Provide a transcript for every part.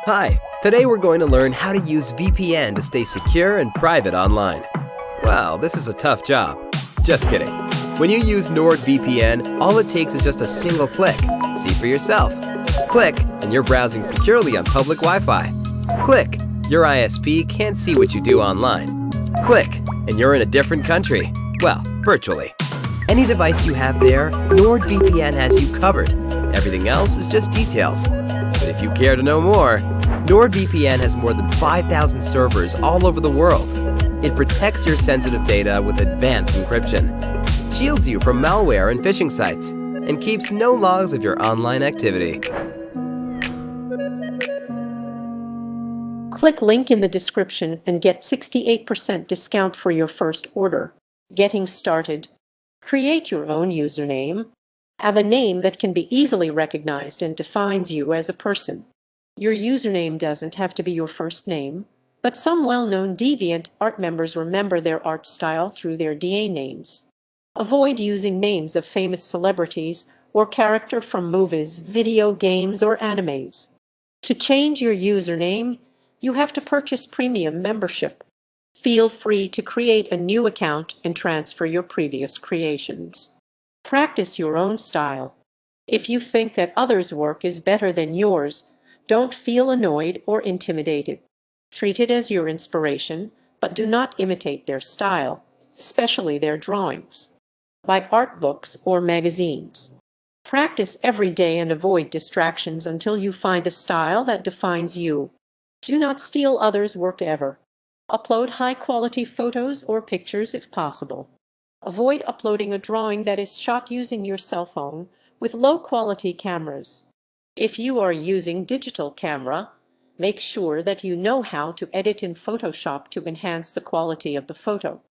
Hi, today we're going to learn how to use VPN to stay secure and private online. Wow, this is a tough job. Just kidding. When you use NordVPN, all it takes is just a single click. See for yourself. Click, and you're browsing securely on public Wi-Fi. Click, your ISP can't see what you do online. Click, and you're in a different country. Well, virtually. Any device you have there, NordVPN has you covered. Everything else is just details. But if you care to know more, NordVPN has more than 5,000 servers all over the world. It protects your sensitive data with advanced encryption, shields you from malware and phishing sites, and keeps no logs of your online activity. Click link in the description and get 68% discount for your first order. Getting started. Create your own username. Have a name that can be easily recognized and defines you as a person. Your username doesn't have to be your first name, but some well-known DeviantArt members remember their art style through their DA names. Avoid using names of famous celebrities or character from movies, video games, or animes. To change your username, you have to purchase premium membership. Feel free to create a new account and transfer your previous creations. Practice your own style. If you think that others' work is better than yours, don't feel annoyed or intimidated. Treat it as your inspiration, but do not imitate their style, especially their drawings. Buy art books or magazines. Practice every day and avoid distractions until you find a style that defines you. Do not steal others' work ever. Upload high-quality photos or pictures if possible. Avoid uploading a drawing that is shot using your cell phone with low-quality cameras. If you are using digital camera, make sure that you know how to edit in Photoshop to enhance the quality of the photo.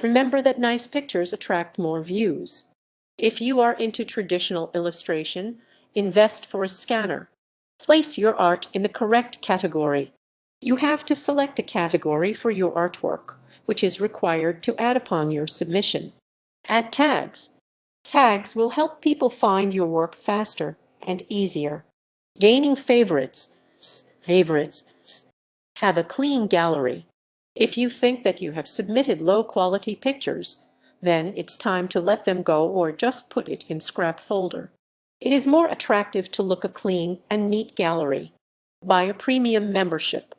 Remember that nice pictures attract more views. If you are into traditional illustration, invest for a scanner. Place your art in the correct category. You have to select a category for your artwork, which is required to add upon your submission. Add tags. Tags will help people find your work faster and easier. Gaining favorites. Have a clean gallery. If you think that you have submitted low-quality pictures, then it's time to let them go or just put it in scrap folder. It is more attractive to look a clean and neat gallery. Buy a premium membership.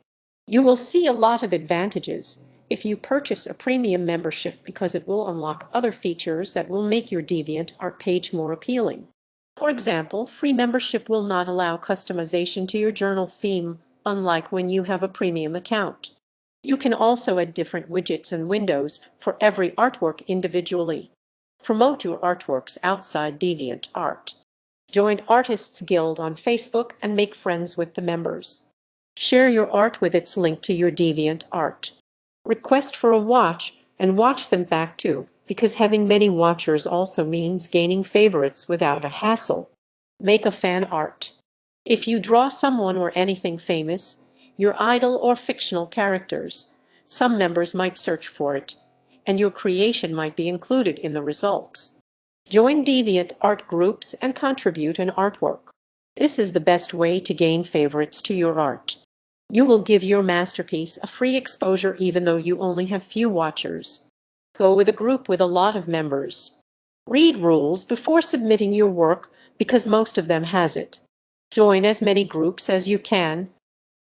You will see a lot of advantages if you purchase a premium membership because it will unlock other features that will make your DeviantArt page more appealing. For example, free membership will not allow customization to your journal theme, unlike when you have a premium account. You can also add different widgets and windows for every artwork individually. Promote your artworks outside DeviantArt. Join Artists Guild on Facebook and make friends with the members. Share your art with its link to your DeviantArt. Request for a watch and watch them back too, because having many watchers also means gaining favorites without a hassle. Make a fan art. If you draw someone or anything famous, your idol or fictional characters, some members might search for it, and your creation might be included in the results. Join DeviantArt groups and contribute an artwork. This is the best way to gain favorites to your art. You will give your masterpiece a free exposure even though you only have few watchers. Go with a group with a lot of members. Read rules before submitting your work because most of them has it. Join as many groups as you can